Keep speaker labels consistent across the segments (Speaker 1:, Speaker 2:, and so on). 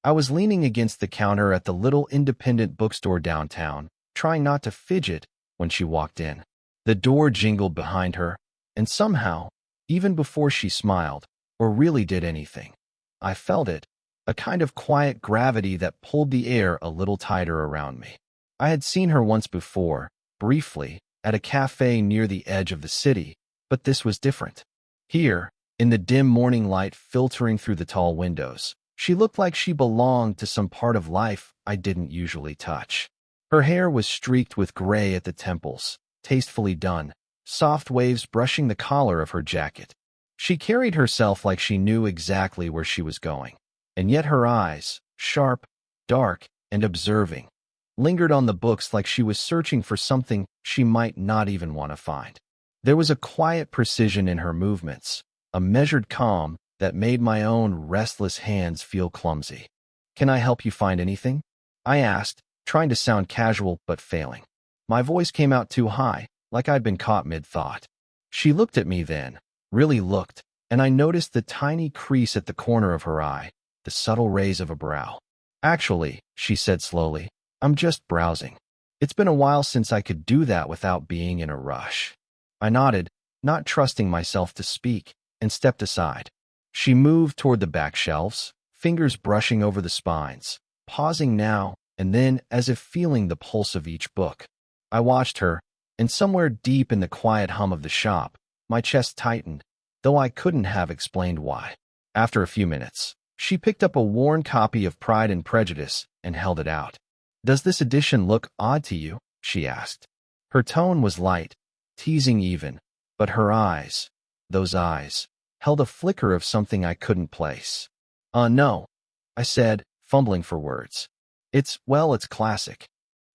Speaker 1: I was leaning against the counter at the little independent bookstore downtown, trying not to fidget when she walked in. The door jingled behind her, and somehow, even before she smiled or really did anything, I felt it, a kind of quiet gravity that pulled the air a little tighter around me. I had seen her once before, briefly, at a cafe near the edge of the city, but this was different. Here, in the dim morning light filtering through the tall windows, she looked like she belonged to some part of life I didn't usually touch. Her hair was streaked with gray at the temples, tastefully done, soft waves brushing the collar of her jacket. She carried herself like she knew exactly where she was going, and yet her eyes, sharp, dark, and observing, lingered on the books like she was searching for something she might not even want to find. There was a quiet precision in her movements, a measured calm that made my own restless hands feel clumsy. "Can I help you find anything?" I asked, trying to sound casual but failing. My voice came out too high, like I'd been caught mid-thought. She looked at me then, really looked, and I noticed the tiny crease at the corner of her eye, the subtle raise of a brow. "Actually," she said slowly, "I'm just browsing. It's been a while since I could do that without being in a rush." I nodded, not trusting myself to speak, and stepped aside. She moved toward the back shelves, fingers brushing over the spines, pausing now and then as if feeling the pulse of each book. I watched her, and somewhere deep in the quiet hum of the shop, my chest tightened, though I couldn't have explained why. After a few minutes, she picked up a worn copy of Pride and Prejudice and held it out. "Does this edition look odd to you?" she asked. Her tone was light, teasing even, but her eyes, those eyes, held a flicker of something I couldn't place. No," I said, fumbling for words. It's classic."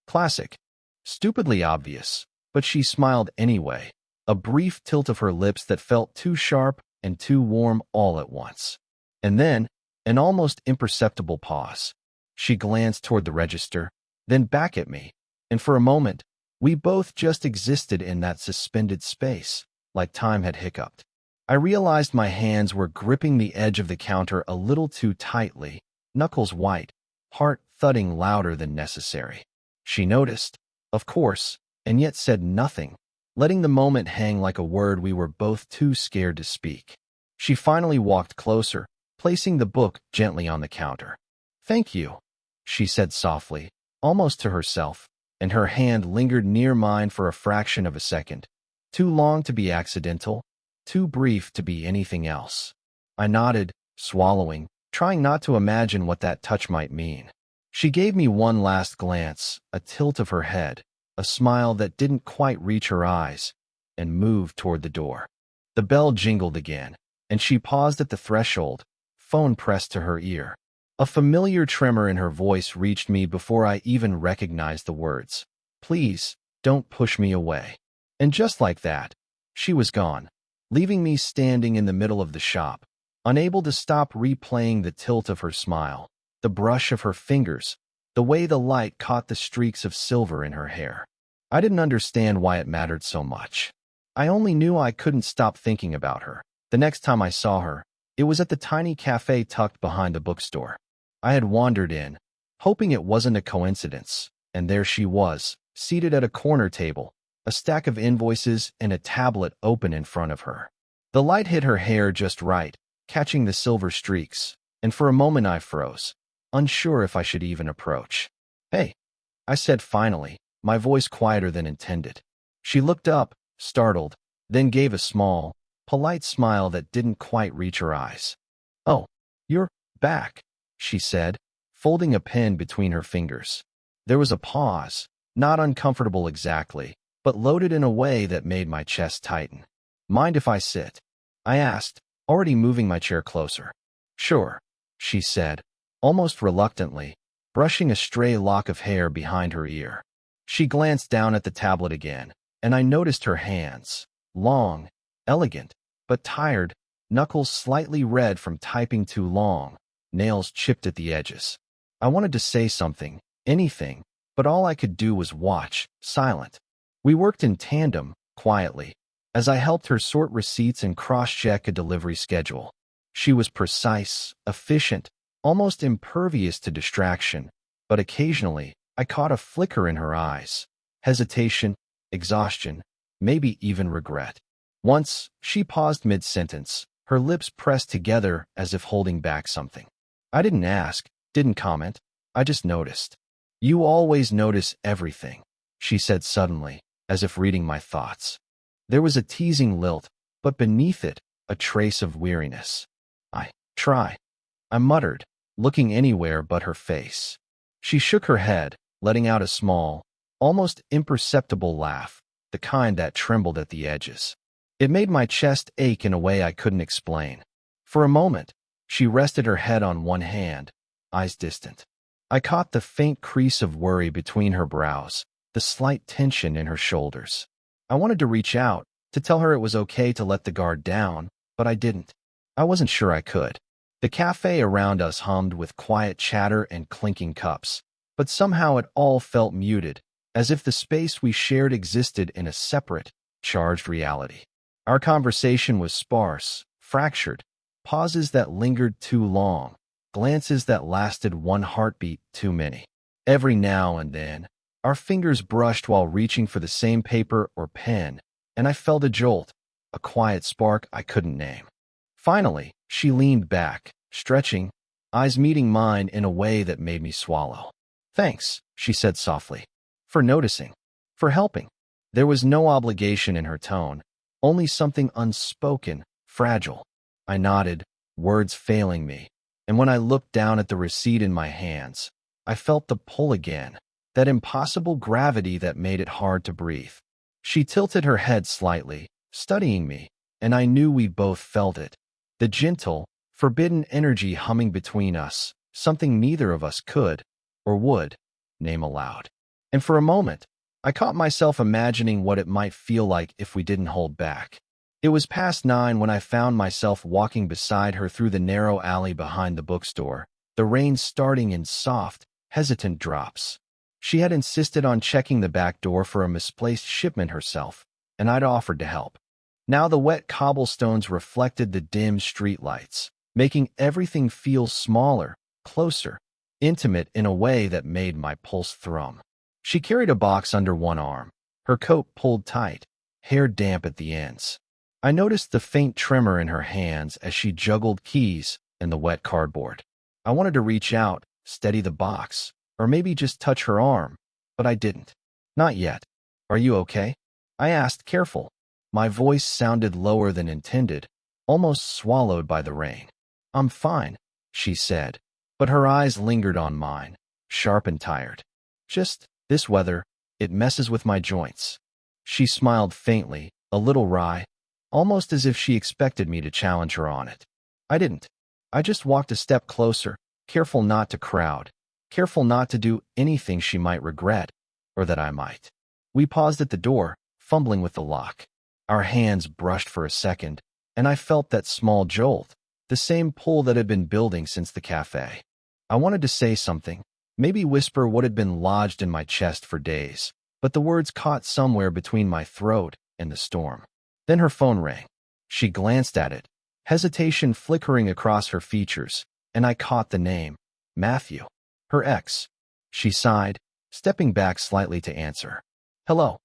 Speaker 1: "Classic." Stupidly obvious, but she smiled anyway, a brief tilt of her lips that felt too sharp and too warm all at once. And then, an almost imperceptible pause. She glanced toward the register, then back at me, and for a moment, we both just existed in that suspended space, like time had hiccuped. I realized my hands were gripping the edge of the counter a little too tightly, knuckles white, heart thudding louder than necessary. She noticed, of course, and yet said nothing, letting the moment hang like a word we were both too scared to speak. She finally walked closer, placing the book gently on the counter. "Thank you," she said softly, almost to herself, and her hand lingered near mine for a fraction of a second. Too long to be accidental, too brief to be anything else. I nodded, swallowing, trying not to imagine what that touch might mean. She gave me one last glance, a tilt of her head, a smile that didn't quite reach her eyes, and moved toward the door. The bell jingled again, and she paused at the threshold, phone pressed to her ear. A familiar tremor in her voice reached me before I even recognized the words. "Please, don't push me away." And just like that, she was gone, leaving me standing in the middle of the shop, unable to stop replaying the tilt of her smile, the brush of her fingers, the way the light caught the streaks of silver in her hair. I didn't understand why it mattered so much. I only knew I couldn't stop thinking about her. The next time I saw her, it was at the tiny cafe tucked behind the bookstore. I had wandered in, hoping it wasn't a coincidence, and there she was, seated at a corner table, a stack of invoices and a tablet open in front of her. The light hit her hair just right, catching the silver streaks, and for a moment I froze, unsure if I should even approach. "Hey," I said finally, my voice quieter than intended. She looked up, startled, then gave a small, polite smile that didn't quite reach her eyes. "Oh, you're back," she said, folding a pen between her fingers. There was a pause, not uncomfortable exactly, but loaded in a way that made my chest tighten. "Mind if I sit?" I asked, already moving my chair closer. "Sure," she said, almost reluctantly, brushing a stray lock of hair behind her ear. She glanced down at the tablet again, and I noticed her hands, long, elegant, but tired, knuckles slightly red from typing too long, nails chipped at the edges. I wanted to say something, anything, but all I could do was watch, silent. We worked in tandem, quietly, as I helped her sort receipts and cross-check a delivery schedule. She was precise, efficient, almost impervious to distraction, but occasionally I caught a flicker in her eyes. Hesitation, exhaustion, maybe even regret. Once, she paused mid-sentence, her lips pressed together as if holding back something. I didn't ask, didn't comment, I just noticed. "You always notice everything," she said suddenly, as if reading my thoughts. There was a teasing lilt, but beneath it, a trace of weariness. "I try," I muttered, looking anywhere but her face. She shook her head, letting out a small, almost imperceptible laugh, the kind that trembled at the edges. It made my chest ache in a way I couldn't explain. For a moment, she rested her head on one hand, eyes distant. I caught the faint crease of worry between her brows, the slight tension in her shoulders. I wanted to reach out, to tell her it was okay to let the guard down, but I didn't. I wasn't sure I could. The cafe around us hummed with quiet chatter and clinking cups, but somehow it all felt muted, as if the space we shared existed in a separate, charged reality. Our conversation was sparse, fractured, pauses that lingered too long, glances that lasted one heartbeat too many. Every now and then, our fingers brushed while reaching for the same paper or pen, and I felt a jolt, a quiet spark I couldn't name. Finally, she leaned back, stretching, eyes meeting mine in a way that made me swallow. "Thanks," she said softly, "for noticing, for helping." There was no obligation in her tone, only something unspoken, fragile. I nodded, words failing me, and when I looked down at the receipt in my hands, I felt the pull again, that impossible gravity that made it hard to breathe. She tilted her head slightly, studying me, and I knew we both felt it. The gentle, forbidden energy humming between us, something neither of us could, or would, name aloud. And for a moment, I caught myself imagining what it might feel like if we didn't hold back. It was past 9 when I found myself walking beside her through the narrow alley behind the bookstore, the rain starting in soft, hesitant drops. She had insisted on checking the back door for a misplaced shipment herself, and I'd offered to help. Now the wet cobblestones reflected the dim streetlights, making everything feel smaller, closer, intimate in a way that made my pulse thrum. She carried a box under one arm, her coat pulled tight, hair damp at the ends. I noticed the faint tremor in her hands as she juggled keys and the wet cardboard. I wanted to reach out, steady the box, or maybe just touch her arm, but I didn't. "Not yet. Are you okay?" I asked, careful. My voice sounded lower than intended, almost swallowed by the rain. "I'm fine," she said, but her eyes lingered on mine, sharp and tired. "Just this weather, it messes with my joints." She smiled faintly, a little wry, almost as if she expected me to challenge her on it. I didn't. I just walked a step closer, careful not to crowd, careful not to do anything she might regret, or that I might. We paused at the door, fumbling with the lock. Our hands brushed for a second, and I felt that small jolt, the same pull that had been building since the cafe. I wanted to say something, maybe whisper what had been lodged in my chest for days, but the words caught somewhere between my throat and the storm. Then her phone rang. She glanced at it, hesitation flickering across her features, and I caught the name, Matthew, her ex. She sighed, stepping back slightly to answer. "Hello."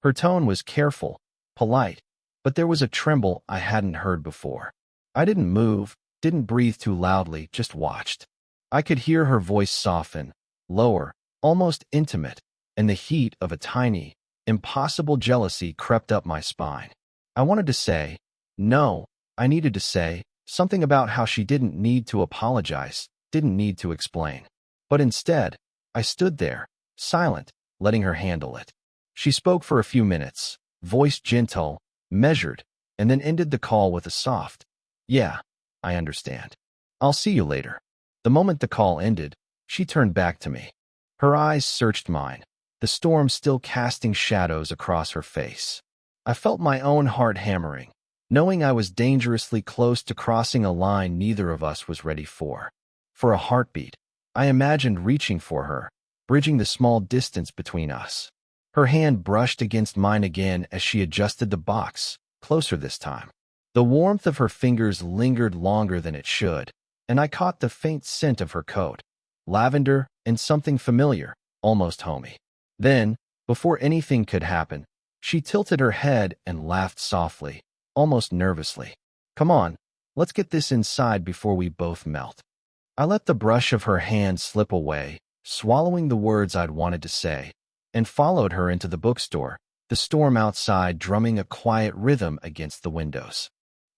Speaker 1: Her tone was careful, polite, but there was a tremble I hadn't heard before. I didn't move, didn't breathe too loudly, just watched. I could hear her voice soften, lower, almost intimate, and the heat of a tiny, impossible jealousy crept up my spine. I wanted to say, no, I needed to say, something about how she didn't need to apologize, didn't need to explain. But instead, I stood there, silent, letting her handle it. She spoke for a few minutes, voice gentle, measured, and then ended the call with a soft, "Yeah, I understand. I'll see you later." The moment the call ended, she turned back to me. Her eyes searched mine, the storm still casting shadows across her face. I felt my own heart hammering, knowing I was dangerously close to crossing a line neither of us was ready for. For a heartbeat, I imagined reaching for her, bridging the small distance between us. Her hand brushed against mine again as she adjusted the box, closer this time. The warmth of her fingers lingered longer than it should, and I caught the faint scent of her coat. Lavender and something familiar, almost homey. Then, before anything could happen, she tilted her head and laughed softly, almost nervously. Come on, let's get this inside before we both melt. I let the brush of her hand slip away, swallowing the words I'd wanted to say, and followed her into the bookstore, the storm outside drumming a quiet rhythm against the windows.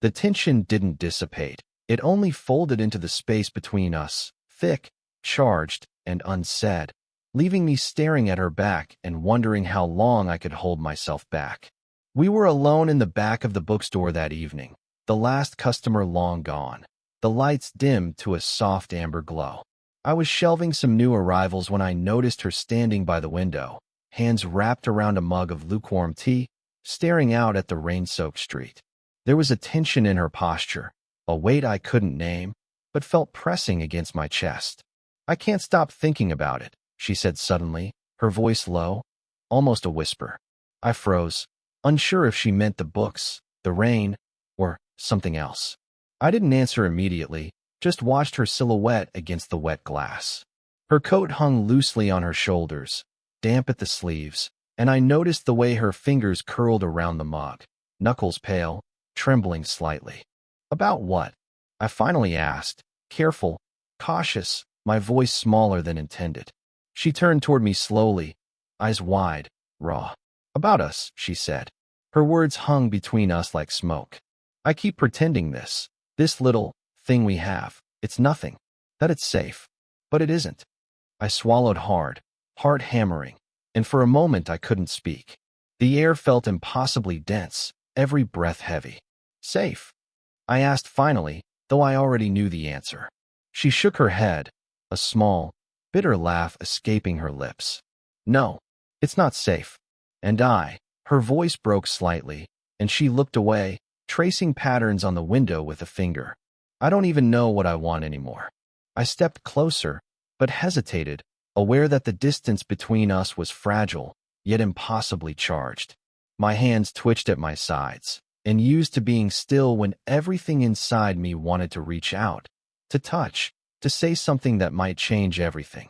Speaker 1: The tension didn't dissipate. It only folded into the space between us, thick, charged, and unsaid, leaving me staring at her back and wondering how long I could hold myself back. We were alone in the back of the bookstore that evening, the last customer long gone, the lights dimmed to a soft amber glow. I was shelving some new arrivals when I noticed her standing by the window, hands wrapped around a mug of lukewarm tea, staring out at the rain-soaked street. There was a tension in her posture, a weight I couldn't name, but felt pressing against my chest. I can't stop thinking about it, she said suddenly, her voice low, almost a whisper. I froze, unsure if she meant the books, the rain, or something else. I didn't answer immediately, just watched her silhouette against the wet glass. Her coat hung loosely on her shoulders, damp at the sleeves, and I noticed the way her fingers curled around the mug, knuckles pale, trembling slightly. About what? I finally asked, careful, cautious, my voice smaller than intended. She turned toward me slowly, eyes wide, raw. About us, she said. Her words hung between us like smoke. I keep pretending this little thing we have, it's nothing, that it's safe. But it isn't. I swallowed hard, heart hammering, and for a moment I couldn't speak. The air felt impossibly dense, every breath heavy. Safe? I asked finally, though I already knew the answer. She shook her head, a small, bitter laugh escaping her lips. No, it's not safe. And her voice broke slightly, and she looked away, tracing patterns on the window with a finger. I don't even know what I want anymore. I stepped closer, but hesitated, aware that the distance between us was fragile, yet impossibly charged. My hands twitched at my sides, and used to being still when everything inside me wanted to reach out, to touch, to say something that might change everything.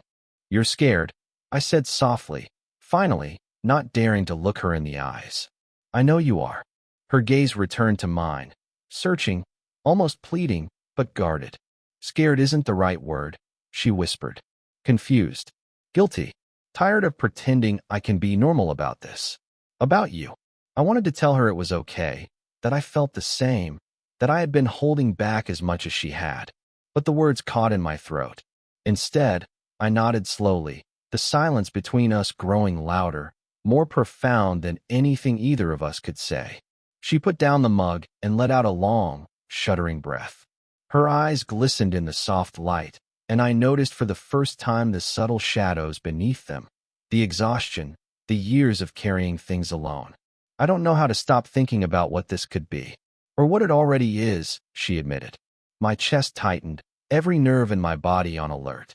Speaker 1: You're scared, I said softly, finally, not daring to look her in the eyes. I know you are. Her gaze returned to mine, searching, almost pleading, but guarded. Scared isn't the right word, she whispered. Confused. Guilty. Tired of pretending I can be normal about this. About you. I wanted to tell her it was okay, that I felt the same, that I had been holding back as much as she had. But the words caught in my throat. Instead, I nodded slowly, the silence between us growing louder, more profound than anything either of us could say. She put down the mug and let out a long, shuddering breath. Her eyes glistened in the soft light, and I noticed for the first time the subtle shadows beneath them, the exhaustion, the years of carrying things alone. I don't know how to stop thinking about what this could be, or what it already is, she admitted. My chest tightened, every nerve in my body on alert.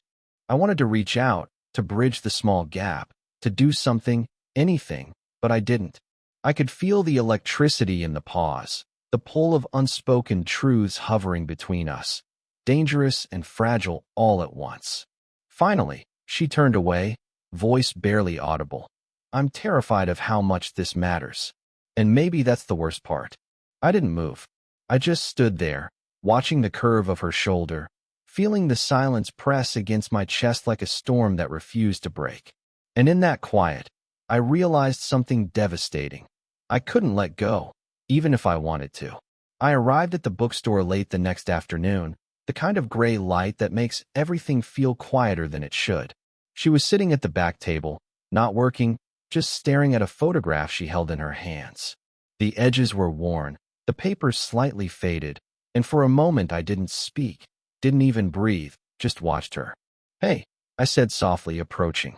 Speaker 1: I wanted to reach out, to bridge the small gap, to do something, anything, but I didn't. I could feel the electricity in the pause, the pull of unspoken truths hovering between us, dangerous and fragile all at once. Finally, she turned away, voice barely audible. I'm terrified of how much this matters. And maybe that's the worst part. I didn't move. I just stood there, watching the curve of her shoulder, feeling the silence press against my chest like a storm that refused to break. And in that quiet, I realized something devastating. I couldn't let go, even if I wanted to. I arrived at the bookstore late the next afternoon, the kind of gray light that makes everything feel quieter than it should. She was sitting at the back table, not working, just staring at a photograph she held in her hands. The edges were worn, the paper slightly faded, and for a moment I didn't speak, didn't even breathe, just watched her. Hey, I said softly, approaching.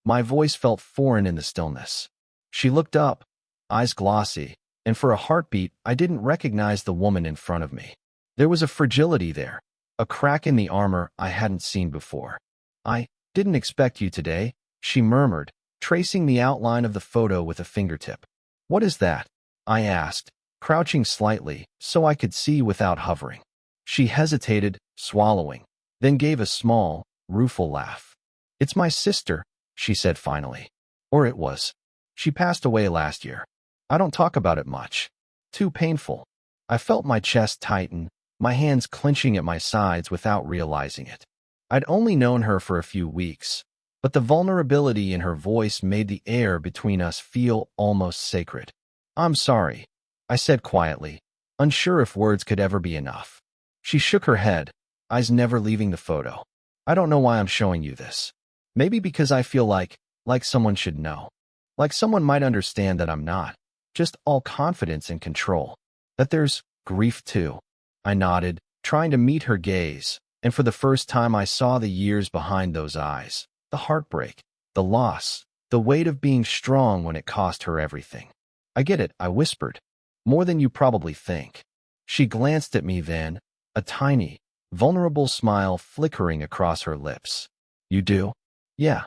Speaker 1: My voice felt foreign in the stillness. She looked up, eyes glossy, and for a heartbeat I didn't recognize the woman in front of me. There was a fragility there, a crack in the armor I hadn't seen before. I didn't expect you today, she murmured, tracing the outline of the photo with a fingertip. What is that? I asked, crouching slightly so I could see without hovering. She hesitated, swallowing, then gave a small, rueful laugh. "It's my sister," she said finally. "Or it was. She passed away last year. I don't talk about it much. Too painful." I felt my chest tighten, my hands clenching at my sides without realizing it. I'd only known her for a few weeks, but the vulnerability in her voice made the air between us feel almost sacred. "I'm sorry," I said quietly, unsure if words could ever be enough. She shook her head, eyes never leaving the photo. "I don't know why I'm showing you this. Maybe because I feel like someone should know. Like someone might understand that I'm not just all confidence and control. That there's grief too." I nodded, trying to meet her gaze, and for the first time I saw the years behind those eyes. The heartbreak, the loss, the weight of being strong when it cost her everything. "I get it," I whispered. "More than you probably think." She glanced at me then, a tiny, vulnerable smile flickering across her lips. "You do?" "Yeah,"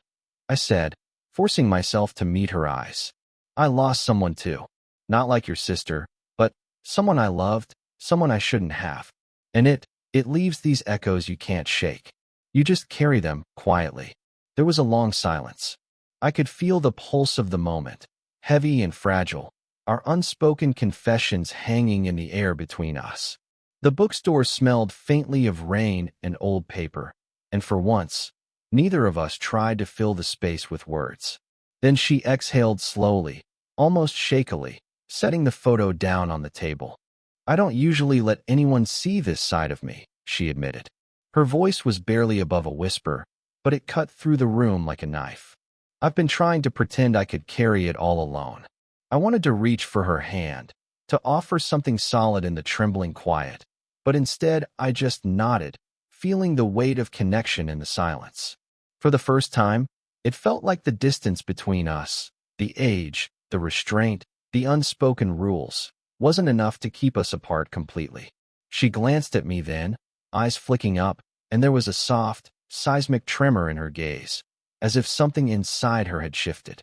Speaker 1: I said, forcing myself to meet her eyes. "I lost someone too. Not like your sister, but someone I loved, someone I shouldn't have. And it leaves these echoes you can't shake. You just carry them quietly." There was a long silence. I could feel the pulse of the moment, heavy and fragile, our unspoken confessions hanging in the air between us. The bookstore smelled faintly of rain and old paper, and for once, neither of us tried to fill the space with words. Then she exhaled slowly, almost shakily, setting the photo down on the table. "I don't usually let anyone see this side of me," she admitted. Her voice was barely above a whisper, but it cut through the room like a knife. "I've been trying to pretend I could carry it all alone." I wanted to reach for her hand, to offer something solid in the trembling quiet, but instead I just nodded, feeling the weight of connection in the silence. For the first time, it felt like the distance between us, the age, the restraint, the unspoken rules, wasn't enough to keep us apart completely. She glanced at me then, eyes flicking up, and there was a soft, seismic tremor in her gaze, as if something inside her had shifted.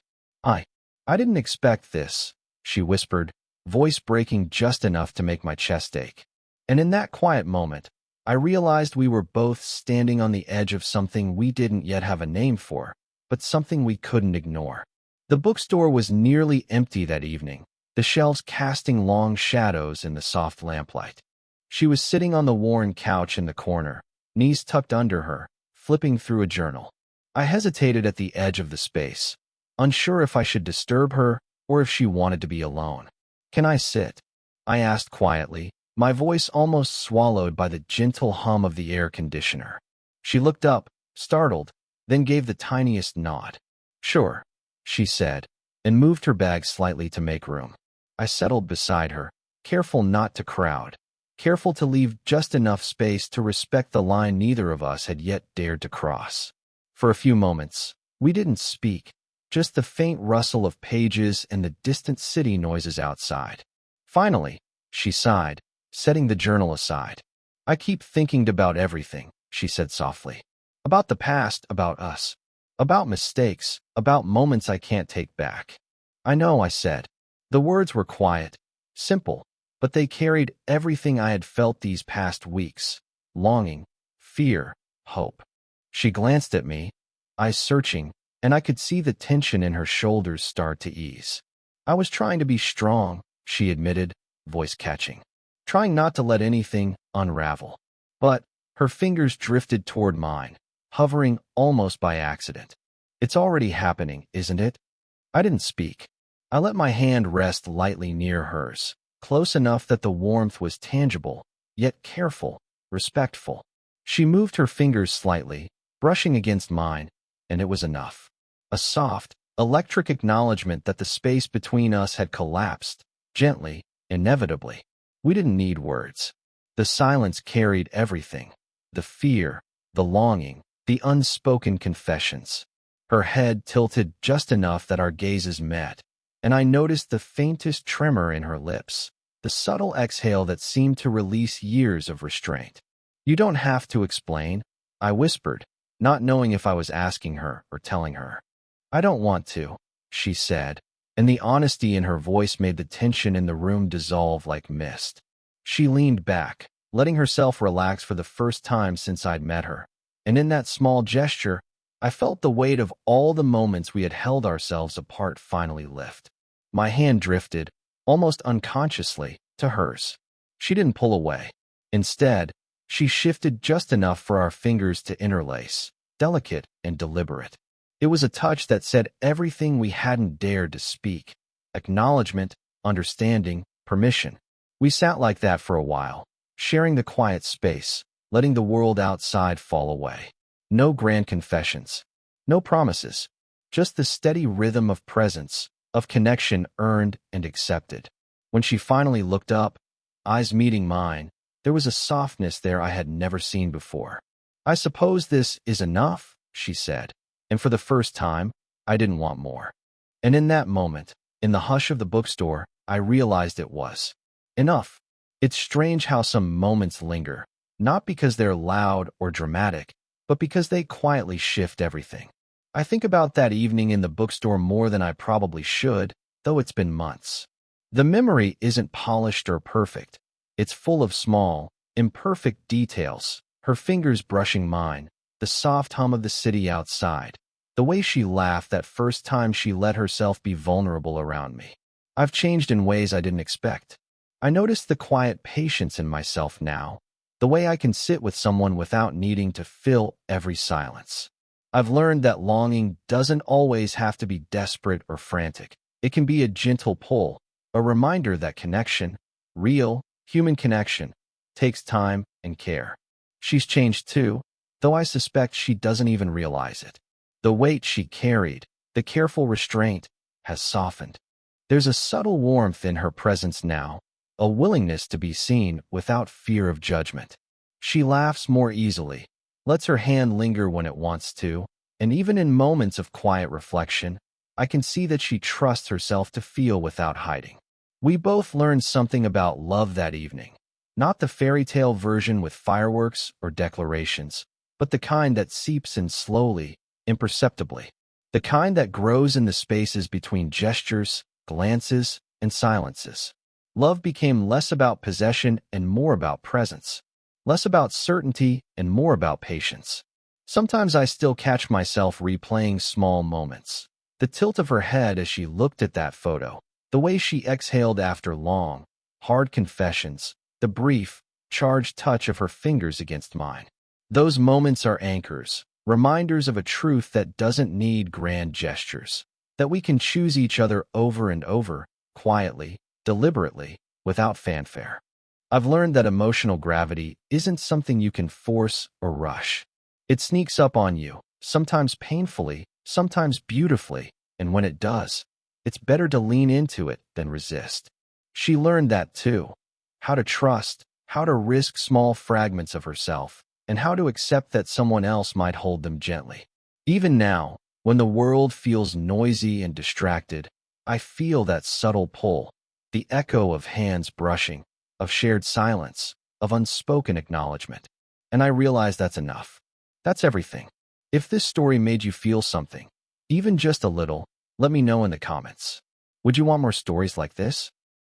Speaker 1: I didn't expect this," she whispered, voice breaking just enough to make my chest ache. And in that quiet moment, I realized we were both standing on the edge of something we didn't yet have a name for, but something we couldn't ignore. The bookstore was nearly empty that evening, the shelves casting long shadows in the soft lamplight. She was sitting on the worn couch in the corner, knees tucked under her, flipping through a journal. I hesitated at the edge of the space, unsure if I should disturb her or if she wanted to be alone. "Can I sit?" I asked quietly, my voice almost swallowed by the gentle hum of the air conditioner. She looked up, startled, then gave the tiniest nod. "Sure," she said, and moved her bag slightly to make room. I settled beside her, careful not to crowd, careful to leave just enough space to respect the line neither of us had yet dared to cross. For a few moments, we didn't speak, just the faint rustle of pages and the distant city noises outside. Finally, she sighed, setting the journal aside. "I keep thinking about everything," she said softly. "About the past, about us, about mistakes, about moments I can't take back." "I know," I said. The words were quiet, simple, but they carried everything I had felt these past weeks: longing, fear, hope. She glanced at me, eyes searching, and I could see the tension in her shoulders start to ease. "I was trying to be strong," she admitted, voice catching. "Trying not to let anything unravel." But her fingers drifted toward mine, hovering almost by accident. "It's already happening, isn't it?" I didn't speak. I let my hand rest lightly near hers, close enough that the warmth was tangible, yet careful, respectful. She moved her fingers slightly, brushing against mine, and it was enough. A soft, electric acknowledgement that the space between us had collapsed, gently, inevitably. We didn't need words. The silence carried everything: the fear, the longing, the unspoken confessions. Her head tilted just enough that our gazes met, and I noticed the faintest tremor in her lips, the subtle exhale that seemed to release years of restraint. "You don't have to explain," I whispered, not knowing if I was asking her or telling her. "I don't want to," she said, and the honesty in her voice made the tension in the room dissolve like mist. She leaned back, letting herself relax for the first time since I'd met her. And in that small gesture, I felt the weight of all the moments we had held ourselves apart finally lift. My hand drifted, almost unconsciously, to hers. She didn't pull away. Instead, she shifted just enough for our fingers to interlace, delicate and deliberate. It was a touch that said everything we hadn't dared to speak: acknowledgement, understanding, permission. We sat like that for a while, sharing the quiet space, letting the world outside fall away. No grand confessions, no promises, just the steady rhythm of presence, of connection earned and accepted. When she finally looked up, eyes meeting mine, there was a softness there I had never seen before. "I suppose this is enough," she said. And for the first time, I didn't want more. And in that moment, in the hush of the bookstore, I realized it was enough. It's strange how some moments linger, not because they're loud or dramatic, but because they quietly shift everything. I think about that evening in the bookstore more than I probably should, though it's been months. The memory isn't polished or perfect. It's full of small, imperfect details: her fingers brushing mine, the soft hum of the city outside, the way she laughed that first time she let herself be vulnerable around me. I've changed in ways I didn't expect. I noticed the quiet patience in myself now, the way I can sit with someone without needing to fill every silence. I've learned that longing doesn't always have to be desperate or frantic. It can be a gentle pull, a reminder that connection, real, human connection, takes time and care. She's changed too, though I suspect she doesn't even realize it. The weight she carried, the careful restraint, has softened. There's a subtle warmth in her presence now, a willingness to be seen without fear of judgment. She laughs more easily, lets her hand linger when it wants to, and even in moments of quiet reflection, I can see that she trusts herself to feel without hiding. We both learned something about love that evening. Not the fairy tale version with fireworks or declarations, but the kind that seeps in slowly, imperceptibly. The kind that grows in the spaces between gestures, glances, and silences. Love became less about possession and more about presence. Less about certainty and more about patience. Sometimes I still catch myself replaying small moments. The tilt of her head as she looked at that photo, the way she exhaled after long, hard confessions, the brief, charged touch of her fingers against mine. Those moments are anchors, reminders of a truth that doesn't need grand gestures, that we can choose each other over and over, quietly, deliberately, without fanfare. I've learned that emotional gravity isn't something you can force or rush. It sneaks up on you, sometimes painfully, sometimes beautifully, and when it does, it's better to lean into it than resist. She learned that too. How to trust, how to risk small fragments of herself, and how to accept that someone else might hold them gently. Even now, when the world feels noisy and distracted, I feel that subtle pull, the echo of hands brushing, of shared silence, of unspoken acknowledgement. And I realize that's enough. That's everything. If this story made you feel something, even just a little, let me know in the comments. Would you want more stories like this?